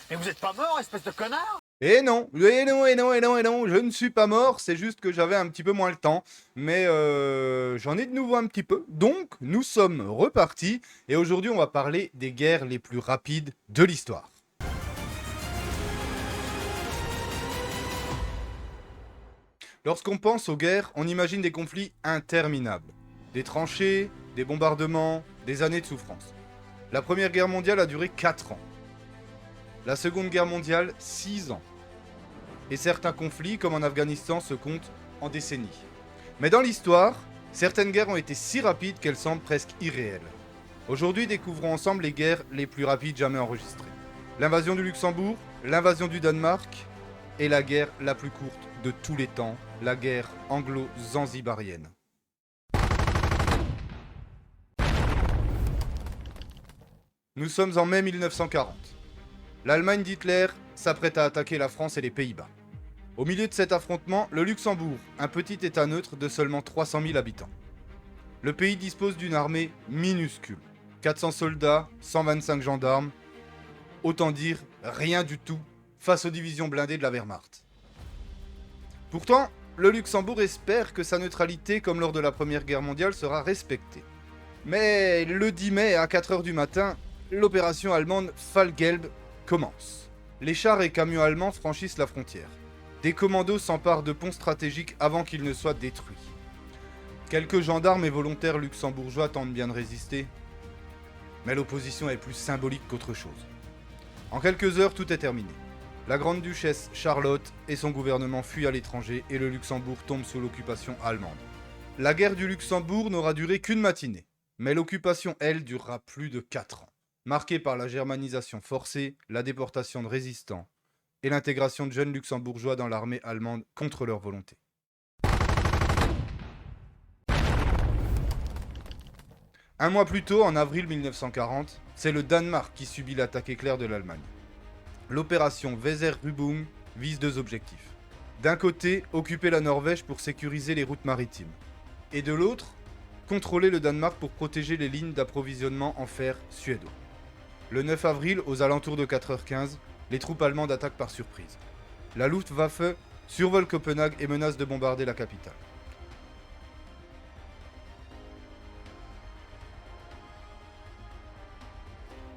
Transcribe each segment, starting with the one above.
Mais vous êtes pas mort, espèce de connard? Et non, je ne suis pas mort, c'est juste que j'avais un petit peu moins le temps, mais j'en ai de nouveau un petit peu, donc nous sommes repartis, et aujourd'hui on va parler des guerres les plus rapides de l'histoire. Lorsqu'on pense aux guerres, on imagine des conflits interminables, des tranchées, des bombardements, des années de souffrance. La Première Guerre mondiale a duré 4 ans, la Seconde Guerre mondiale 6 ans. Et certains conflits, comme en Afghanistan, se comptent en décennies. Mais dans l'histoire, certaines guerres ont été si rapides qu'elles semblent presque irréelles. Aujourd'hui, découvrons ensemble les guerres les plus rapides jamais enregistrées. L'invasion du Luxembourg, l'invasion du Danemark et la guerre la plus courte de tous les temps, la guerre anglo-zanzibarienne. Nous sommes en mai 1940. L'Allemagne d'Hitler s'apprête à attaquer la France et les Pays-Bas. Au milieu de cet affrontement, le Luxembourg, un petit état neutre de seulement 300 000 habitants. Le pays dispose d'une armée minuscule. 400 soldats, 125 gendarmes. Autant dire rien du tout face aux divisions blindées de la Wehrmacht. Pourtant, le Luxembourg espère que sa neutralité, comme lors de la Première Guerre mondiale, sera respectée. Mais le 10 mai à 4h du matin, l'opération allemande Fallgelb commence. Les chars et camions allemands franchissent la frontière. Des commandos s'emparent de ponts stratégiques avant qu'ils ne soient détruits. Quelques gendarmes et volontaires luxembourgeois tentent bien de résister, mais l'opposition est plus symbolique qu'autre chose. En quelques heures, tout est terminé. La grande-duchesse Charlotte et son gouvernement fuient à l'étranger et le Luxembourg tombe sous l'occupation allemande. La guerre du Luxembourg n'aura duré qu'une matinée, mais l'occupation, elle, durera plus de 4 ans, marquée par la germanisation forcée, la déportation de résistants, et l'intégration de jeunes luxembourgeois dans l'armée allemande contre leur volonté. Un mois plus tôt, en avril 1940, c'est le Danemark qui subit l'attaque éclair de l'Allemagne. L'opération Weserübung vise 2 objectifs. D'un côté, occuper la Norvège pour sécuriser les routes maritimes. Et de l'autre, contrôler le Danemark pour protéger les lignes d'approvisionnement en fer suédois. Le 9 avril, aux alentours de 4h15, les troupes allemandes attaquent par surprise. La Luftwaffe survole Copenhague et menace de bombarder la capitale.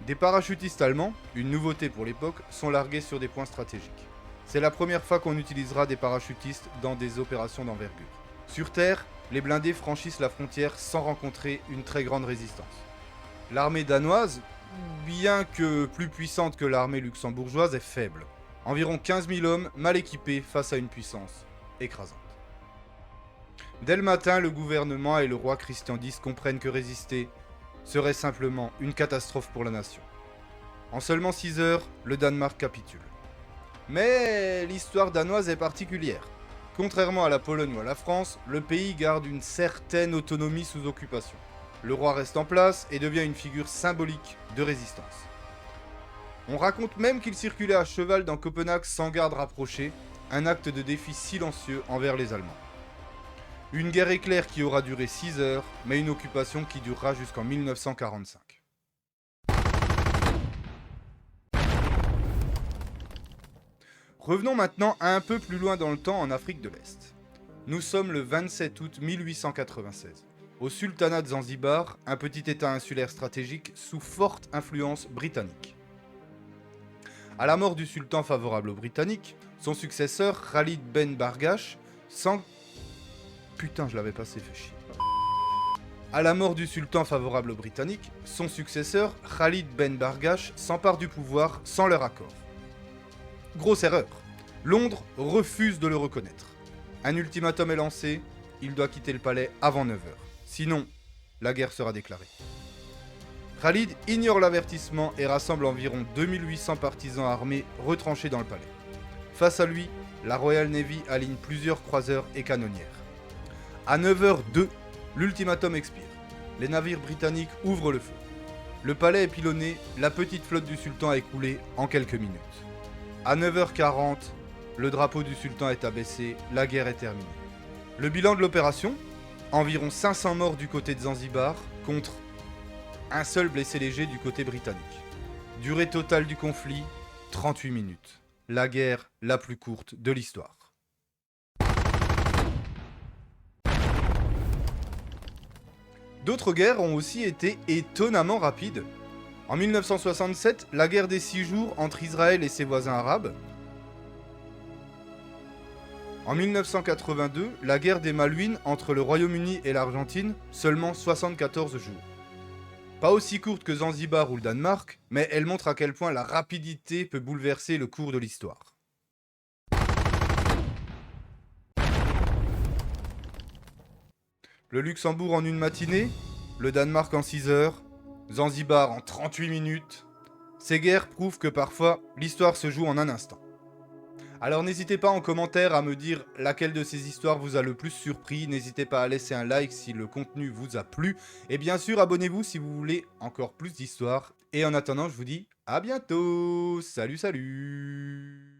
Des parachutistes allemands, une nouveauté pour l'époque, sont largués sur des points stratégiques. C'est la première fois qu'on utilisera des parachutistes dans des opérations d'envergure. Sur Terre, les blindés franchissent la frontière sans rencontrer une très grande résistance. L'armée danoise, bien que plus puissante que l'armée luxembourgeoise, est faible. Environ 15 000 hommes mal équipés face à une puissance écrasante. Dès le matin, le gouvernement et le roi Christian X comprennent que résister serait simplement une catastrophe pour la nation. En seulement 6 heures, le Danemark capitule. Mais l'histoire danoise est particulière. Contrairement à la Pologne ou à la France, le pays garde une certaine autonomie sous occupation. Le roi reste en place et devient une figure symbolique de résistance. On raconte même qu'il circulait à cheval dans Copenhague sans garde rapprochée, un acte de défi silencieux envers les Allemands. Une guerre éclair qui aura duré 6 heures, mais une occupation qui durera jusqu'en 1945. Revenons maintenant un peu plus loin dans le temps en Afrique de l'Est. Nous sommes le 27 août 1896. Au sultanat de Zanzibar, un petit état insulaire stratégique sous forte influence britannique. À la mort du sultan favorable aux Britanniques, son successeur Khalid Ben Bargash Putain, je l'avais passé, fait chier. À la mort du sultan favorable aux Britanniques, son successeur Khalid Ben Bargash s'empare du pouvoir sans leur accord. Grosse erreur. Londres refuse de le reconnaître. Un ultimatum est lancé, il doit quitter le palais avant 9h. Sinon, la guerre sera déclarée. Khalid ignore l'avertissement et rassemble environ 2800 partisans armés retranchés dans le palais. Face à lui, la Royal Navy aligne plusieurs croiseurs et canonnières. À 9h02, l'ultimatum expire. Les navires britanniques ouvrent le feu. Le palais est pilonné, la petite flotte du sultan est coulée en quelques minutes. À 9h40, le drapeau du sultan est abaissé, la guerre est terminée. Le bilan de l'opération, environ 500 morts du côté de Zanzibar contre un seul blessé léger du côté britannique. Durée totale du conflit, 38 minutes. La guerre la plus courte de l'histoire. D'autres guerres ont aussi été étonnamment rapides. En 1967, la guerre des 6 jours entre Israël et ses voisins arabes. En 1982, la guerre des Malouines entre le Royaume-Uni et l'Argentine, seulement 74 jours. Pas aussi courte que Zanzibar ou le Danemark, mais elle montre à quel point la rapidité peut bouleverser le cours de l'histoire. Le Luxembourg en une matinée, le Danemark en 6 heures, Zanzibar en 38 minutes. Ces guerres prouvent que parfois, l'histoire se joue en un instant. Alors n'hésitez pas en commentaire à me dire laquelle de ces histoires vous a le plus surpris, n'hésitez pas à laisser un like si le contenu vous a plu, et bien sûr abonnez-vous si vous voulez encore plus d'histoires. Et en attendant, je vous dis à bientôt. Salut salut.